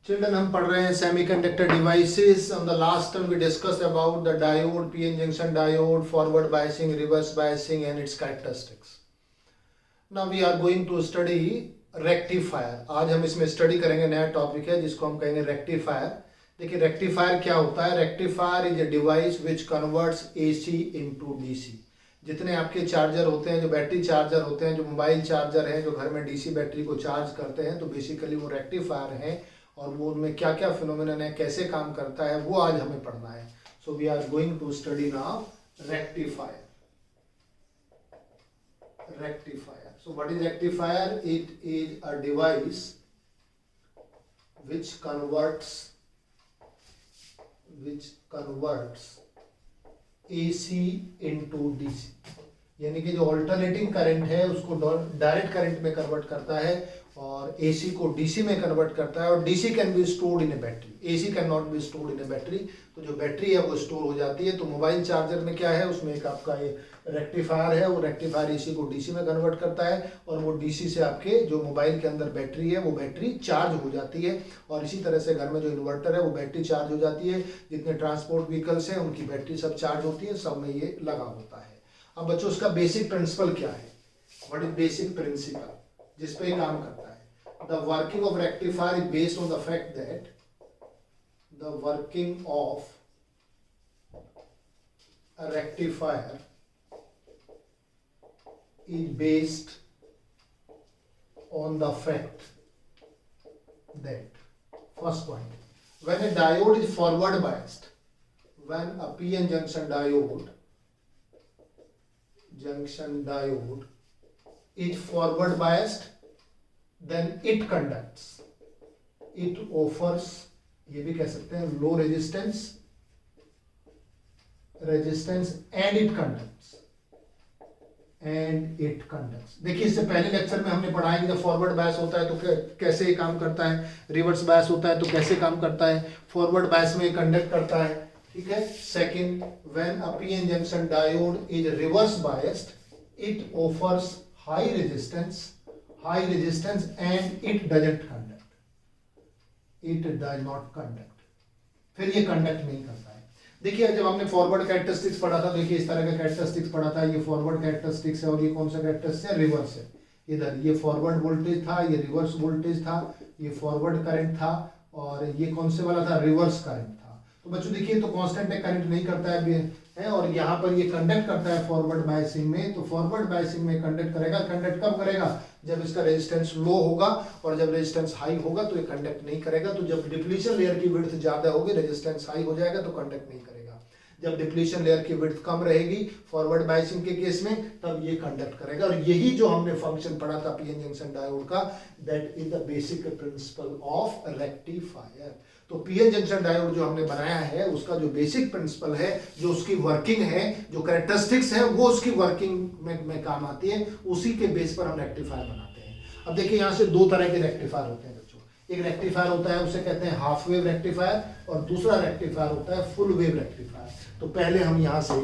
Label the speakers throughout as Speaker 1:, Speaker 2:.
Speaker 1: Children हम पढ़ रहे हैं semiconductor devices. On the last time we discussed about the diode, PN junction diode, forward biasing, reverse biasing and its characteristics. Now we are going to study rectifier. आज हम इसमें study करेंगे, नया topic है जिसको हम कहेंगे रेक्टिफायर। देखिए रेक्टिफायर क्या होता है। Rectifier is a device which converts AC into DC. जितने आपके चार्जर होते हैं, जो बैटरी चार्जर होते हैं, जो मोबाइल चार्जर हैं, जो घर में डीसी बैटरी को चार्ज करते हैं, तो बेसिकली वो रेक्टिफायर हैं। और वो उनमें क्या क्या फिनोमिनन है, कैसे काम करता है, वो आज हमें पढ़ना है। So we are going to study now rectifier. Rectifier. So what is rectifier? It is a device which converts AC into DC। यानी कि जो ऑल्टरनेटिंग करंट है उसको डायरेक्ट करंट में कन्वर्ट करता है और AC को DC में कन्वर्ट करता है। और DC can be stored in A battery, AC can not be stored in A battery. तो जो बैटरी है वो स्टोर हो जाती है। तो मोबाइल चार्जर में क्या है, उसमें एक आपका ये रेक्टिफायर है। वो रेक्टिफायर AC को DC में कन्वर्ट करता है और वो DC से आपके जो मोबाइल के अंदर बैटरी है वो बैटरी चार्ज हो जाती है। और इसी तरह से घर में जो इन्वर्टर है वो बैटरी चार्ज हो जाती है। जितने ट्रांसपोर्ट व्हीकल्स हैं उनकी बैटरी सब चार्ज होती है, सब में ये लगा होता है। अब बच्चों उसका बेसिक प्रिंसिपल क्या है, व्हाट इज बेसिक प्रिंसिपल जिस पे काम करता है। The working of rectifier is based on the fact that the working of a rectifier is based on the fact that, first point, when a diode is forward biased, when a PN junction diode is forward biased, then it conducts, it offers, ये भी कह सकते हैं low resistance and it conducts। देखिए इससे पहले lecture में हमने पढ़ा है कि जब फॉरवर्ड बायस होता है तो कैसे ये काम करता है, रिवर्स बायस होता है तो कैसे काम करता है। फॉरवर्ड बायस में कंडक्ट करता है, ठीक है। Second, when a PN junction diode is reverse biased, it offers high resistance and it does not conduct, फिर ये कंडक्ट नहीं करता है। देखिए जब हमने फॉरवर्ड कैरेक्टरिस्टिक्स पढ़ा था, देखिए इस तरह का कैरेक्टरिस्टिक्स पढ़ा था। ये फॉरवर्ड कैरेक्टरिस्टिक्स है और ये कौन सा कैरेक्टरिस्टिक्स है, रिवर्स है। इधर ये फॉरवर्ड वोल्टेज था, ये रिवर्स वोल्टेज था, ये फॉरवर्ड करंट था और ये कौन से वाला था, रिवर्स करंट था। तो बच्चों देखिए तो कांस्टेंट है, करंट नहीं करता है और यहाँ पर ये कंडक्ट करता है फॉरवर्ड बायसिंग में। तो फॉरवर्ड बायसिंग में कंडक्ट करेगा। कंडक्ट कब करेगा, जब इसका रेजिस्टेंस लो होगा, और जब रेजिस्टेंस हाई होगा तो ये कंडक्ट नहीं करेगा। तो जब डिप्लीशन लेयर की विड्थ ज्यादा होगी, रेजिस्टेंस हाई हो जाएगा तो कंडक्ट नहीं करेगा। जब डिप्लीशन लेयर की विड्थ कम रहेगी फॉरवर्ड बायसिंग के केस में, तब ये कंडक्ट करेगा। और यही जो हमने फंक्शन पढ़ा था पीएन जंक्शन डायोड का, that is the basic principle of rectifier. तो पीएन जंक्शन डायोड जो हमने बनाया है उसका जो बेसिक प्रिंसिपल है, जो उसकी वर्किंग है, जो कैरेक्टरिस्टिक्स है, वो उसकी वर्किंग में काम आती है। उसी के बेस पर हम रेक्टिफायर बनाते हैं। अब देखिए यहाँ से दो तरह के रेक्टिफायर होते हैं बच्चों। एक रेक्टिफायर होता है उसे कहते हैं हाफ वेव रेक्टिफायर, और दूसरा रेक्टिफायर होता है फुल वेव रेक्टिफायर। तो पहले हम यहाँ से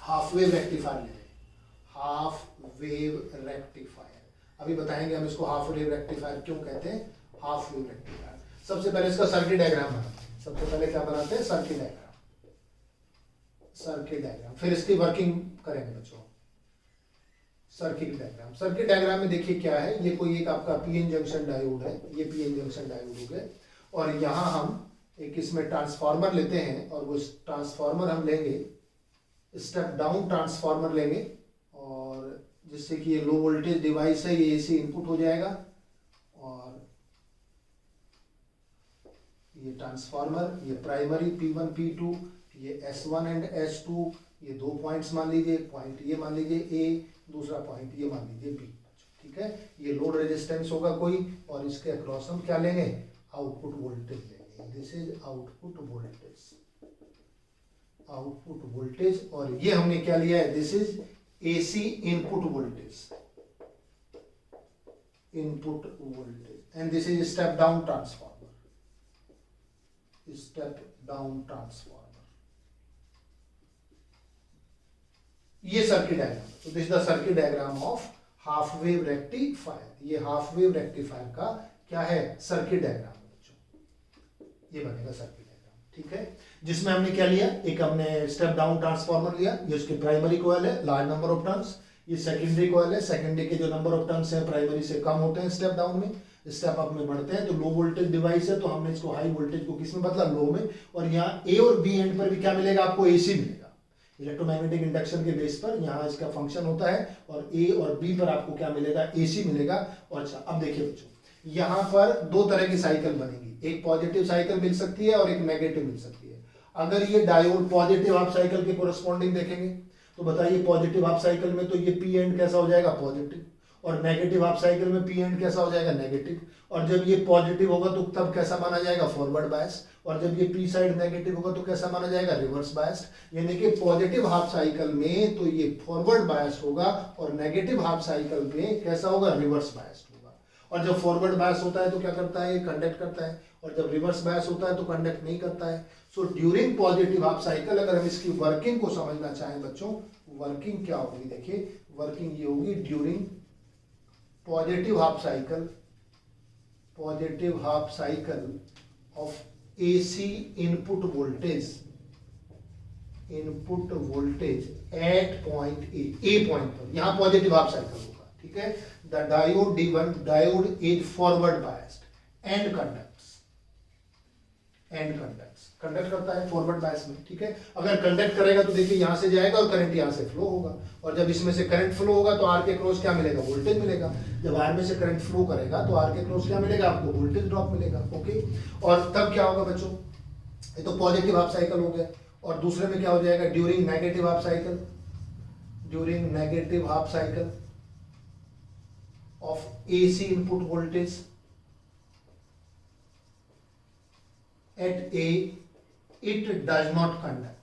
Speaker 1: हाफ वेव रेक्टिफायर ले लें। हाफ वेव रेक्टिफायर, अभी बताएंगे हम इसको हाफ वेव रेक्टिफायर क्यों कहते हैं हाफ वेव रेक्टिफायर। सबसे पहले इसका सर्किट डायग्राम बनाते हैं। सबसे पहले क्या बनाते हैं, सर्किट डायग्राम। फिर इसकी वर्किंग करेंगे बच्चों। सर्किट डायग्राम में देखिए क्या है, ये कोई एक आपका पीएन जंक्शन डायोड है, ये पीएन जंक्शन डायोड हो गए। और यहाँ हम एक इसमें ट्रांसफार्मर लेते हैं और वो ट्रांसफार्मर हम लेंगे, स्टेप डाउन ट्रांसफार्मर लेंगे, और जिससे कि ये लो वोल्टेज डिवाइस है, ये एसी इनपुट हो जाएगा। और ये ट्रांसफार्मर, ये प्राइमरी P1 P2, ये S1 एंड S2, ये दो पॉइंट्स मान लीजिए, पॉइंट ये मान लीजिए A, दूसरा पॉइंट ये मान लीजिए B, ठीक है। ये लोड रेजिस्टेंस होगा कोई, और इसके अक्रॉस हम क्या लेंगे, आउटपुट वोल्टेज लेंगे। This is output voltage. और ये हमने क्या लिया है, this is AC input voltage, and this is step down transformer. ये सर्किट डायग्राम। तो this is the circuit diagram of half wave rectifier. ये हाफ वेव रेक्टिफायर का क्या है, सर्किट डायग्राम बच्चों। ये बनेगा सर्किट डायग्राम, ठीक है, जिसमें हमने क्या लिया, एक हमने स्टेप डाउन ट्रांसफार्मर लिया, ये उसकी प्राइमरी कॉइल है, लार्ज नंबर ऑफ टर्न्स, ये सेकेंडरी कॉइल है, सेकेंडरी के जो नंबर ऑफ टर्न्स है प्राइमरी से कम होते हैं स्टेप डाउन में, स्टेप अप में बढ़ते हैं, तो लो वोल्टेज डिवाइस है तो हमने इसको हाई वोल्टेज को किस में बदला, लो में, और यहाँ ए और बी एंड पर भी क्या मिलेगा आपको, एसी मिलेगा, इलेक्ट्रोमैग्नेटिक इंडक्शन के बेस पर यहाँ इसका फंक्शन होता है, और ए और बी पर आपको क्या मिलेगा, एसी मिलेगा। और अच्छा अब देखिए बच्चों, यहाँ पर दो तरह की साइकिल बनेगी, एक पॉजिटिव साइकिल मिल सकती है और एक नेगेटिव मिल सकती है। अगर ये डायोड पॉजिटिव हाफ साइकिल के कोरस्पॉन्डिंग देखेंगे तो बताइए पॉजिटिव हाफ साइकिल में तो ये पी एंड कैसा हो जाएगा, पॉजिटिव, और नेगेटिव हाफ साइकिल में पी एंड कैसा हो जाएगा, नेगेटिव, और जब ये पॉजिटिव होगा तो तब कैसा माना जाएगा, फॉरवर्ड बायस, और जब ये पी साइड नेगेटिव होगा तो कैसा माना जाएगा, रिवर्स बायस्ड। यानी कि पॉजिटिव हाफ साइकिल में तो ये फॉरवर्ड बायस होगा और नेगेटिव हाफ साइकिल में कैसा होगा, रिवर्स बायस होगा। और जब फॉरवर्ड बायस होता है तो क्या करता है, ये कंडक्ट करता है, और जब रिवर्स बायस होता है तो कंडक्ट नहीं करता है। So during positive half cycle अगर हम इसकी वर्किंग को समझना चाहें बच्चों, वर्किंग क्या होगी, देखिए वर्किंग ये होगी during positive half cycle of AC input voltage eight point A point पर, यहां पॉजिटिव हाफ साइकिल होगा, ठीक है। The diode is forward biased and conduct करता है फॉरवर्ड बायस में, ठीक है। अगर कंडक्ट करेगा तो देखिए यहां से जाएगा और करंट यहां से फ्लो होगा, और जब इसमें से करंट फ्लो होगा तो आर के क्रॉस क्या मिलेगा, वोल्टेज मिलेगा। जब आर में से करंट फ्लो करेगा तो आर के क्रॉस क्या मिलेगा, आपको वोल्टेज ड्रॉप मिलेगा, ओके। और तब क्या होगा बच्चों, ये तो पॉजिटिव हाफ साइकिल हो गया, और दूसरे में क्या हो जाएगा, during negative half cycle of AC input voltage at A, it does not conduct,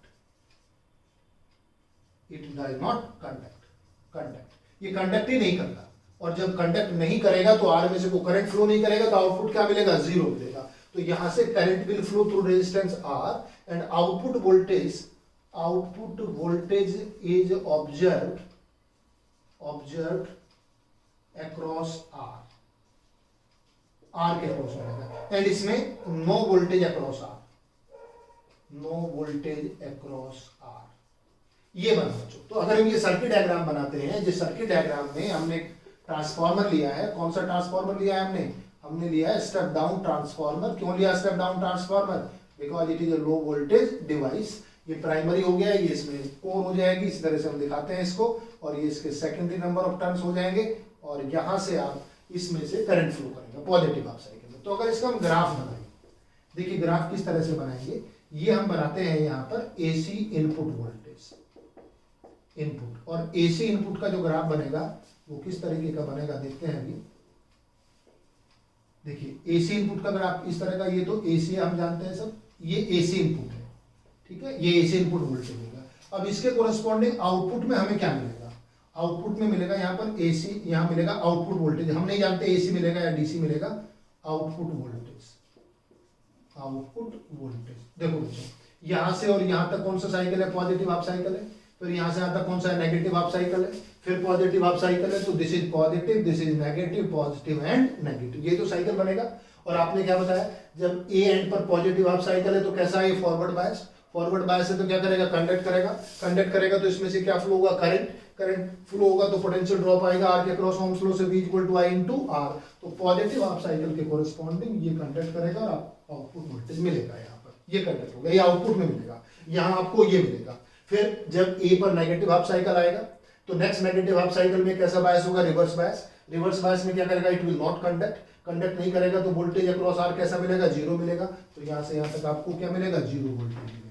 Speaker 1: ये कंडक्ट ही नहीं करता, और जब कंडक्ट नहीं करेगा तो आर में से कोई करंट फ्लो नहीं करेगा तो आउटपुट क्या मिलेगा, जीरो मिलेगा। तो यहां से current will flow through resistance R and output voltage is observed across R के क्रॉस रहेगा, एंड इसमें नो वोल्टेज अक्रॉस आर, ये बना बच्चों। तो अगर हम ये सर्किट डायग्राम बनाते हैं, जिस सर्किट डायग्राम में हमने ट्रांसफार्मर लिया है, कौन सा ट्रांसफार्मर लिया है हमने लिया है स्टेप डाउन ट्रांसफार्मर। क्यों लिया step down transformer, because it is a low voltage device. ये प्राइमरी हो गया, ये इसमें कोर हो जाएगी, इस तरह से हम दिखाते हैं इसको, और ये इसके सेकेंडरी नंबर ऑफ टर्न्स हो जाएंगे, और यहां से आप इसमें से करंट फ्लो करेंगे पॉजिटिव हाफ साइकिल में। तो अगर इसका हम ग्राफ बनाएंगे, देखिए ग्राफ किस तरह से बनाएंगे, ये हम बनाते हैं यहाँ पर AC इनपुट वोल्टेज इनपुट, और AC इनपुट का जो ग्राफ बनेगा वो किस तरीके का बनेगा देखते हैं अभी। देखिए AC इनपुट का ग्राफ इस तरह का, ये तो AC हम जानते हैं सब, ये AC इनपुट है, ठीक है, ये AC इनपुट वोल्टेज होगा। अब इसके कोरस्पॉन्डिंग आउटपुट में हमें क्या मिलेगा, आउटपुट में मिलेगा यहाँ पर AC, यहाँ मिलेगा आउटपुट वोल्टेज, हम नहीं जानते AC मिलेगा या DC मिलेगा, आउटपुट वोल्टेज। देखो बच्चों, यहाँ से और यहाँ तक कौन सा साइकिल है, पॉजिटिव हाफ साइकिल है, फिर यहाँ से यहाँ तक कौन सा है, नेगेटिव हाफ साइकिल है, फिर पॉजिटिव हाफ साइकिल है, तो this is positive, this is negative, positive and negative, ये तो साइकिल बनेगा। और आपने क्या बताया, जब ए एंड पर पॉजिटिव हाफ साइकिल है तो कैसा है, फॉरवर्ड बायस है, तो क्या करेगा, कंडक्ट करेगा तो इसमें से क्या फ्लो होगा, करंट फ्लो होगा, तो पोटेंशियल ड्रॉप आएगा आर के क्रॉस ओम्स लॉ से V equal to I into R। तो पॉजिटिव हाफ साइकिल के कोरस्पॉन्डिंग ये कंडक्ट करेगा और आउटपुट वोल्टेज मिलेगा, यहाँ पर ये कंडक्ट होगा, ये आउटपुट में मिलेगा, यहाँ आपको ये मिलेगा। फिर जब A पर नेगेटिव हाफ साइकिल आएगा तो नेक्स्ट नेगेटिव हाफ साइकिल में कैसा बायस होगा, रिवर्स बायस में क्या करेगा, इट विल नॉट कंडक्ट नहीं करेगा, तो वोल्टेज अक्रॉस आर कैसा मिलेगा, जीरो मिलेगा। तो यहाँ से यहाँ तक आपको क्या मिलेगा, जीरो वोल्टेज मिलेगा।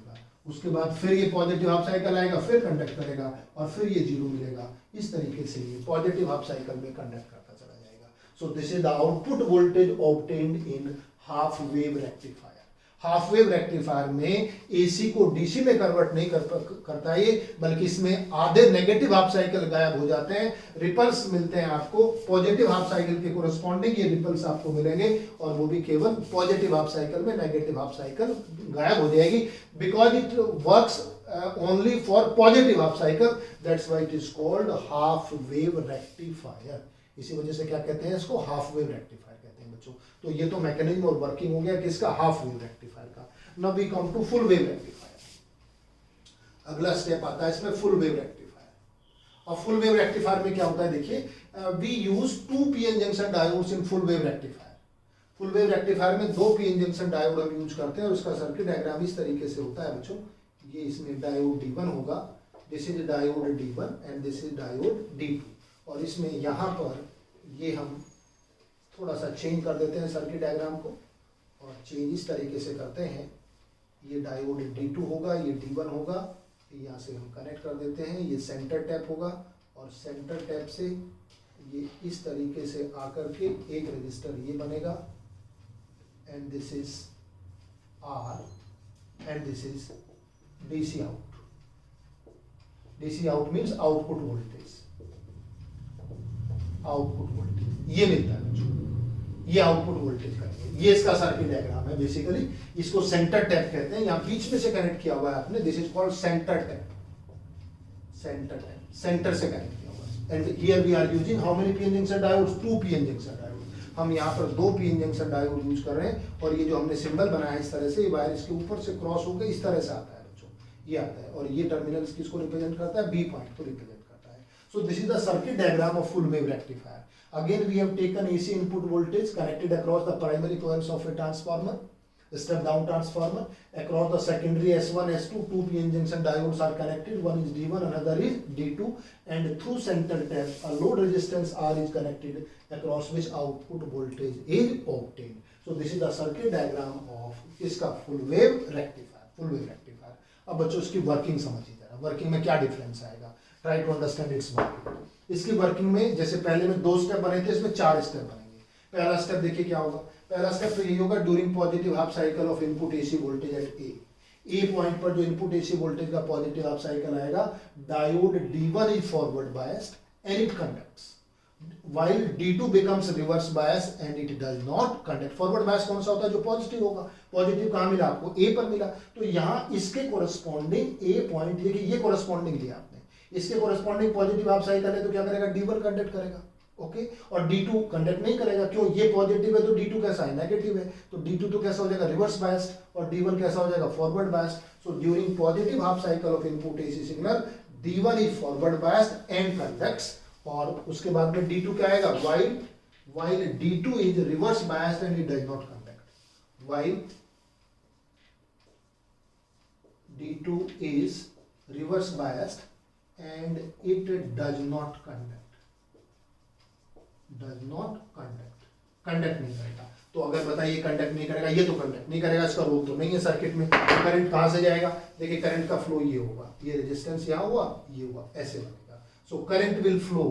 Speaker 1: उसके बाद फिर ये पॉजिटिव हाफ साइकिल आएगा, फिर कंडक्ट करेगा और फिर ये जीरो मिलेगा। इस तरीके से ये पॉजिटिव हाफ साइकिल में कंडक्ट करता चला जाएगा। सो this is the output voltage obtained in half wave rectifier. Half wave rectifier में AC को DC में कन्वर्ट नहीं करता ये, बल्कि इसमें आधे नेगेटिव हाफ साइकिल गायब हो जाते हैं, रिपल्स मिलते हैं आपको पॉजिटिव हाफ साइकिल के कोरस्पॉन्डिंग, ये रिपल्स आपको मिलेंगे, और वो भी केवल पॉजिटिव हाफ साइकिल में, नेगेटिव हाफ साइकिल गायब हो जाएगी, because it works only for positive half cycle, that's why it is called half wave rectifier। इसी वजह से क्या कहते हैं इसको, हाफ वेव रेक्टिफायर कहते हैं बच्चों। तो ये तो मैकेनिज्म और वर्किंग हो गया किसका, हाफ वेव रेक्टिफायर का। Now we come to full wave rectifier. अगला स्टेप आता है इसमें फुल वेव रेक्टिफायर। और फुल वेव रेक्टिफायर में क्या होता है देखिए, we use 2 PN junction diodes in full wave rectifier. Full wave rectifier में 2 पीएन जंक्शन डायोड हम यूज करते हैं और उसका सर्किट डायग्राम इस तरीके से होता है बच्चों। ये इसमें डायोड D1 होगा, this is diode D1 and this is diode D2। और इसमें यहाँ पर ये हम थोड़ा सा चेंज कर देते हैं सर्किट डायग्राम को, और चेंज इस तरीके से करते हैं। ये डायोड D2 होगा, ये D1 होगा, यहाँ से हम कनेक्ट कर देते हैं। ये सेंटर टैप होगा और सेंटर टैप से ये इस तरीके से आकर के एक रजिस्टर ये बनेगा, and this is R and this is DC out. DC out means output voltage, output voltage ये मिलता है बच्चों, ये आउटपुट वोल्टेज करेंगे। ये इसका सर्किट डायग्राम है बेसिकली। इसको सेंटर टैप कहते हैं, यहाँ बीच में से कनेक्ट किया हुआ है आपने, this is called centre tap. Centre tap, centre से कनेक्ट किया हुआ है। And here we are using how many PN junction diodes, 2 PN junction diode. हम यहाँ पर 2 पीएन जंक्शन डायोड यूज कर रहे हैं, और ये जो हमने सिंबल बनाया है इस तरह से, ये वायर इसके ऊपर से क्रॉस होकर इस तरह से आता है बच्चों, ये आता है। और ये टर्मिनल किसको रिप्रेजेंट करता है, बी पॉइंट को रिप्रेजेंट करता है। सो this is the circuit diagram of full wave rectifier. Again we have taken AC input voltage connected across the primary coils of a transformer, step down transformer. Across the secondary S1, S2, 2 PN junction diodes are connected. One is D1, another is D2, and through center tap a load resistance R is connected, across which output voltage is obtained. So this is the circuit diagram of इसका full wave rectifier, full wave rectifier. अब बच्चों इसकी working समझिए जरा, working में क्या difference आएगा, try to understand its working. इसकी वर्किंग में जैसे पहले में 2 स्टेप बने थे, इसमें 4 स्टेप बनेंगे। पहला स्टेप देखिए क्या होगा, पहला स्टेप तो यही होगा, during positive half cycle of input AC voltage at A point पर जो इनपुट एसी वोल्टेज का पॉजिटिव हाफ साइकिल आएगा, diode D1 is forward biased and it conducts, while D2 becomes reverse bias and it does not conduct। Forward bias कौन सा होता है, जो positive होगा। पॉजिटिव कहाँ मिला आपको, ए पर मिला, तो यहाँ इसके कोरस्पॉन्डिंग ए पॉइंट, देखिए ये कोरस्पॉन्डिंग लिया आपने, इसके कोरस्पॉन्डिंग पॉजिटिव हाफ साइकिल है तो क्या करेगा, D1 कंडक्ट करेगा, ओके। और D2 कंडक्ट नहीं करेगा, क्यों, ये पॉजिटिव है तो D2 कैसा है, नेगेटिव है, तो D2 तो कैसा हो जाएगा, रिवर्स बायस्ड, और D1 कैसा हो जाएगा, forward biased. So during positive half cycle of input AC signal D1 is forward biased and conducts, और उसके बाद में D2 क्या आएगा, while D2 is reverse biased and it does not conduct, while D2 is reverse biased and it does not conduct, conduct नहीं करेगा। तो अगर बताइए कंडक्ट नहीं करेगा, ये तो कंडक्ट नहीं करेगा, इसका रोल तो नहीं है सर्किट में, तो करंट कहाँ से जाएगा, देखिए करंट का फ्लो ये होगा, ये रेजिस्टेंस यहाँ हुआ, ये हुआ, ऐसे बनेगा। So current will flow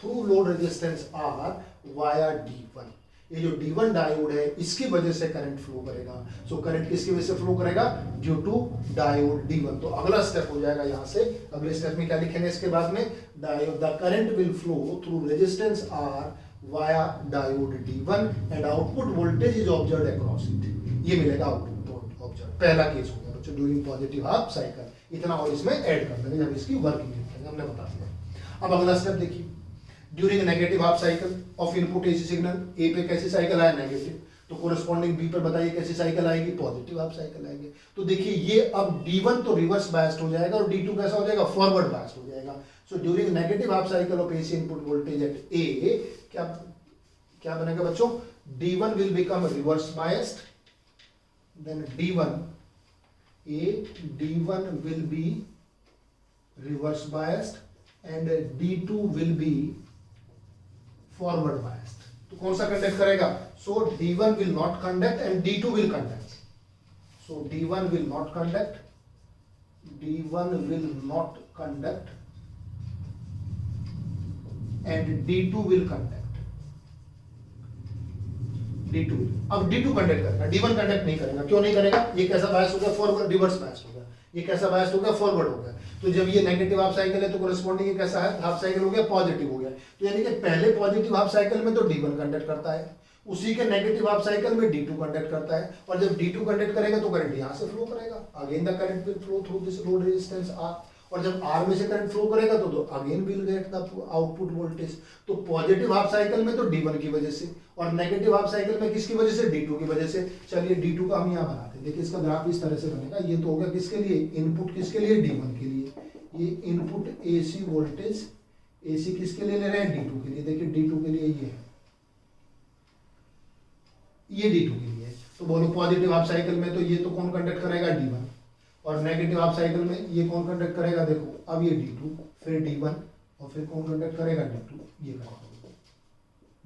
Speaker 1: through load resistance R via D1। ये जो D1 डायोड है इसकी वजह से करंट फ्लो करेगा। सो करंट किसकी वजह से फ्लो करेगा, ड्यू टू डायोड D1। तो अगला स्टेप हो जाएगा यहाँ से, अगले स्टेप में क्या लिखेंगे इसके बाद में, diode the current will flow through resistance R via diode D1 and output voltage is observed across it. ये मिलेगा आउटपुट ऑब्जर्व। पहला केस हो गया बच्चों ड्यूरिंग पॉजिटिव हाफ साइकिल। इतना और इसमें ऐड कर देंगे जब इसकी वर्किंग लिखेंगे, हमने बता दिया। अब अगला स्टेप देखिए, during negative half cycle of input AC signal, A पे कैसी साइकिल आया, नेगेटिव, तो कोरस्पॉन्डिंग बी पर बताइए कैसी साइकिल आएगी, पॉजिटिव हाफ साइकिल आएगी। तो देखिए ये अब D1 तो रिवर्स बायस्ड हो जाएगा और D2 कैसा हो जाएगा, फॉरवर्ड बायस्ड हो जाएगा। So during negative half cycle of AC input voltage at A क्या बनेगा बच्चों, D1 will become reverse biased, then D1 will be reverse biased and D2 will be forward biased। तो कौन सा कंडक्ट करेगा, so D1 will not conduct and D2 will conduct। so D1 will not conduct and D2 will conduct। D2 अब D2 conduct करेगा, D1 conduct नहीं करेगा। क्यों नहीं करेगा, ये कैसा बायस हो गया, फॉरवर्ड, रिवर्स बायस हो गया। ये कैसा बायस हो गया, फॉरवर्ड हो गया। तो जब ये नेगेटिव हाफ साइकिल है तो कोरस्पॉन्डिंग कैसा है, हाफ साइकिल हो गया, पॉजिटिव हो गया। तो यानी कि पहले पॉजिटिव हाफ साइकिल में तो D1 कंडक्ट करता है, उसी के नेगेटिव हाफ साइकिल में D2 कंडक्ट करता है, और जब D2 कंडक्ट करेगा तो करंट यहाँ से फ्लो करेगा, again the current will flow through this load resistance R। और जब आर में से करंट फ्लो करेगा तो again will get the output voltage. तो पॉजिटिव हाफ साइकिल में तो D1 की वजह से, और नेगेटिव हाफ साइकिल में किसकी वजह से, D2 की वजह से। चलिए D2 का हम यहाँ बनाते हैं। देखिए इसका ग्राफ इस तरह से बनेगा। ये तो होगा किसके लिए, इनपुट किसके लिए, D1 के लिए। ये इनपुट AC वोल्टेज, AC किसके लिए ले रहे हैं, D2 के लिए। देखिए D2 के लिए ये है, ये D2 के लिए। तो बोलो पॉजिटिव हाफ साइकिल में तो ये तो कौन कंडक्ट करेगा, D1, और नेगेटिव हाफ साइकिल में ये कौन कंडक्ट करेगा, देखो अब ये D2 फिर D1 और फिर कौन कंडक्ट करेगा, D2। ये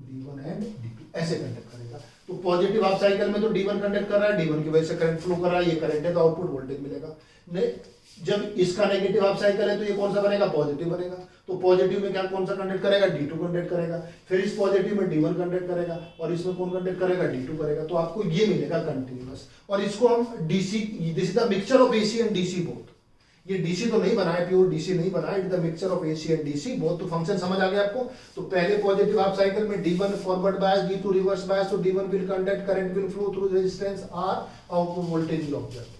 Speaker 1: D1 एंड D2 ऐसे कंडक्ट करेगा। तो पॉजिटिव हाफ साइकिल में तो D1 कंडक्ट कर रहा है, D1 की वजह से करंट फ्लो कर रहा है, ये करंट है तो आउटपुट वोल्टेज मिलेगा। जब इसका नेगेटिव हाफ साइकिल है तो ये कौन सा बनेगा, पॉजिटिव बनेगा। तो पॉजिटिव में क्या कौन सा कंडक्ट करेगा, D2 कंडक्ट करेगा। फिर इस पॉजिटिव में D1 कंडक्ट करेगा और इसमें कौन कंडक्ट करेगा, D2 करेगा। तो आपको ये मिलेगा कंटिन्यूअस। और इसको हम DC, this is the mixture of AC and DC both. ये DC तो नहीं बना है, प्योर DC नहीं बना है, it the mixture of AC and DC both. तो फंक्शन समझ आ गया आपको। तो पहले पॉजिटिव हाफ साइकिल में D1 forward bias, D2 reverse bias. तो D1 will conduct, current will flow through resistance R, output voltage will observe.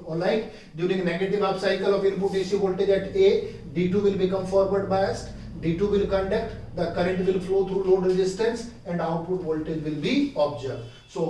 Speaker 1: Alright, during negative half cycle of input AC voltage at A, D2 will become forward biased, D2 will conduct, the current will flow through load resistance and output voltage will be observed. So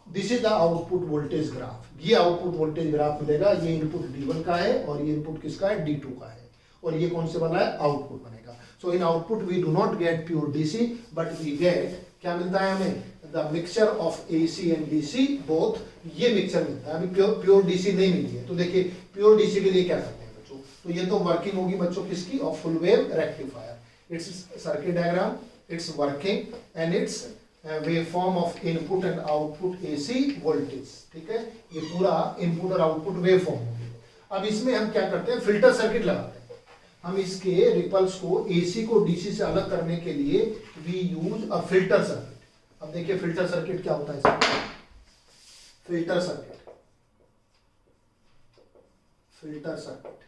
Speaker 1: this is the output voltage graph. ये output voltage graph मिलेगा। ये input D1 का है और ये input किसका है, D2 का है। और ये कौन से वाला है, output बनेगा। So in output we do not get pure DC, but we get क्या मिलता है हमें, the mixture of AC and DC both. ये मिक्सचर मिलता है। अभी प्योर DC नहीं मिली है। तो देखिए प्योर DC के लिए क्या करते हैं बच्चों, तो ये तो वर्किंग होगी बच्चों किसकी, of full wave rectifier. It's circuit diagram, it's working and it's wave form of input and output AC voltage. ठीक है, ये पूरा इनपुट और आउटपुट वेव फॉर्म होगी। अब इसमें हम क्या करते हैं, फिल्टर सर्किट लगाते हैं। हम इसके रिपल्स को AC को DC से अलग करने के लिए we use a filter circuit. अब देखिए फिल्टर सर्किट क्या होता है इसमें। फिल्टर सर्किट, फिल्टर सर्किट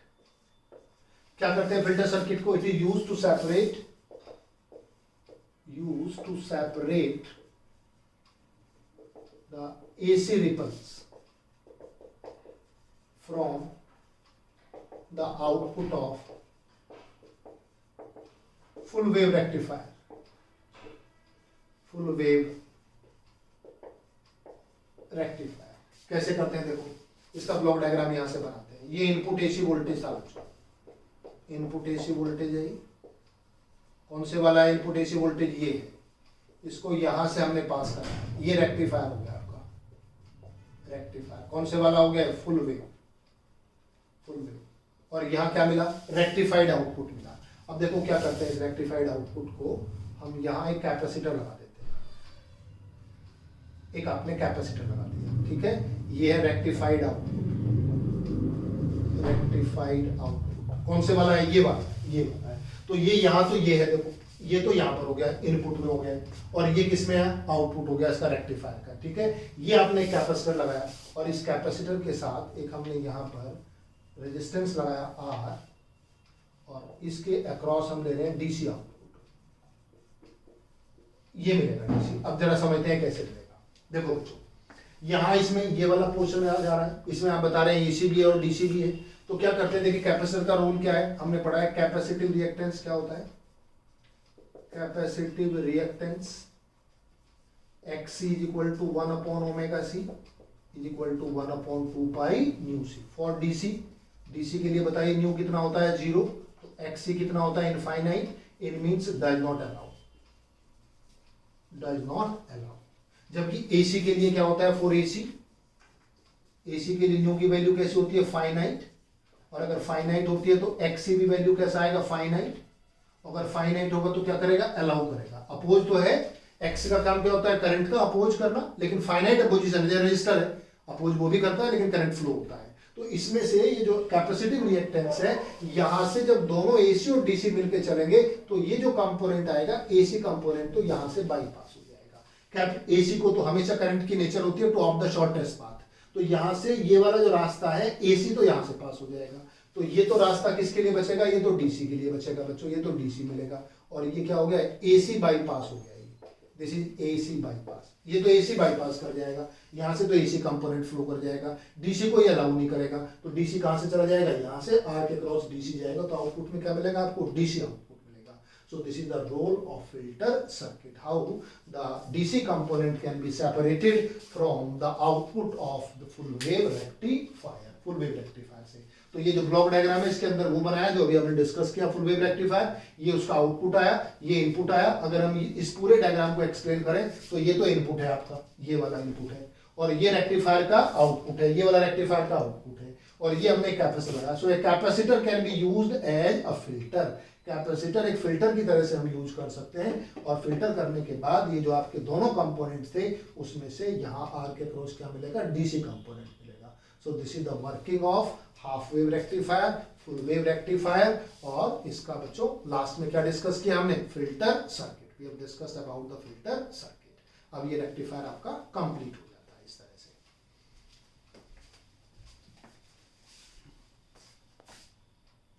Speaker 1: क्या करते हैं, फिल्टर सर्किट को it is use to separate the AC ripples from the output of full wave rectifier. Full wave rectifier कैसे करते हैं, देखो इसका ब्लॉक डायग्राम यहां से बनाते हैं। ये इनपुट AC वोल्टेज था बच्चों, इनपुट AC वोल्टेज है। कौन से वाला है इनपुट AC वोल्टेज, ये है। इसको यहां से हमने पास करा, ये रेक्टिफायर हो गया आपका। रेक्टिफायर कौन से वाला हो गया, फुल वेव, फुल वेव। और यहां क्या मिला, रेक्टिफाइड आउटपुट मिला। अब देखो क्या करते हैं, इस रेक्टिफाइड आउटपुट को हम यहां एक कैपेसिटर लगा देते हैं। एक आपने कैपेसिटर लगा दिया, ठीक है। ये है रेक्टिफाइड आउटपुट, रेक्टिफाइड आउटपुट कौन से वाला है, ये वाला, ये वाला है। तो ये यहां, तो ये है, देखो ये तो यहां पर हो गया, इनपुट में हो गया, और ये किसमें है, आउटपुट हो गया इसका रेक्टिफायर का। ठीक है, ये आपने कैपेसिटर लगाया और इस कैपेसिटर के साथ एक हमने यहां पर रेजिस्टेंस लगाया R, और इसके अक्रॉस हम ले रहे हैं DC आउटपुट। ये मिलेगा DC। अब जरा समझते हैं कैसे मिलेगा। देखो बच्चों, यहां इसमें ये वाला पोर्शन आ जा रहा है, इसमें आप बता रहे हैं AC भी है और DC भी है। तो क्या करते हैं, देखिए कैपेसिटर का रोल क्या है, हमने पढ़ा है कैपेसिटिव रिएक्टेंस क्या होता है। Capacitive reactance XC is equal to 1 upon omega C is equal to 1 upon 2 pi nu C। For DC के लिए बताइए न्यू कितना होता है, 0। तो XC कितना होता है, infinite. It means does not allow, does not allow. जबकि AC के लिए क्या होता है, फॉर AC के लिए न्यू की वैल्यू कैसी होती है, फाइनाइट। और अगर फाइनाइट होती है तो XC भी वैल्यू कैसा आएगा, फाइनाइट। अगर फाइनाइट होगा तो क्या करेगा, अलाउ करेगा। अपोज तो है, X का काम क्या होता है, करंट का अपोज करना, लेकिन फाइनाइट अपोजिशन है, रजिस्टर है, अपोज वो भी करता है लेकिन करंट फ्लो होता है। तो इसमें से ये जो कैपेसिटिव रिएक्टेंस है, यहां से जब दोनों AC और DC मिलके चलेंगे तो ये जो कंपोनेंट आएगा AC कंपोनेंट, तो यहां से बाईपास हो जाएगा। AC को तो हमेशा करंट की नेचर होती है two of the shortest path. तो यहां से ये वाला जो रास्ता है AC तो यहां से पास हो जाएगा। तो ये तो रास्ता किसके लिए बचेगा, ये तो DC के लिए बचेगा बच्चों, ये तो DC मिलेगा। और ये क्या हो गया, AC बाईपास हो गया, दिस इज एसी बाईपास, ये तो एसी बाईपास कर जाएगा, यहाँ से तो एसी कंपोनेंट फ्लो कर जाएगा, डीसी को ये अलाउ नहीं करेगा, तो डीसी कहाँ से चला जाएगा, यहाँ से आर के क्रॉस डीसी जाएगा, तो आउटपुट में क्या मिलेगा आपको, डीसी आउटपुट मिलेगा। So this is the role of filter circuit, how the DC component can be separated from the output of the full wave rectifier, full wave rectifier से। तो ये जो ब्लॉक डायग्राम है इसके अंदर वो बनाया जो अभी हमने डिस्कस किया, फुल वेव रेक्टिफायर, ये उसका आउटपुट आया, ये इनपुट आया। अगर हम इस पूरे डायग्राम को एक्सप्लेन करें तो ये तो इनपुट है आपका, ये वाला इनपुट है, और ये रेक्टिफायर का आउटपुट है, ये वाला रेक्टिफायर का आउटपुट है, और ये हमने कैपेसिटर लगाया। So a capacitor can be used as a filter, capacitor एक फिल्टर की तरह से हम यूज कर सकते हैं, और फिल्टर करने के बाद ये जो आपके दोनों कंपोनेंट्स थे उसमें से यहाँ आर के क्रॉस क्या मिलेगा, डीसी कंपोनेंट मिलेगा। So this is the working of half wave rectifier, full wave rectifier, और इसका बच्चों लास्ट में क्या डिस्कस किया हमने, filter circuit. We have discussed about the filter circuit. अब ये रेक्टिफायर आपका कंप्लीट हो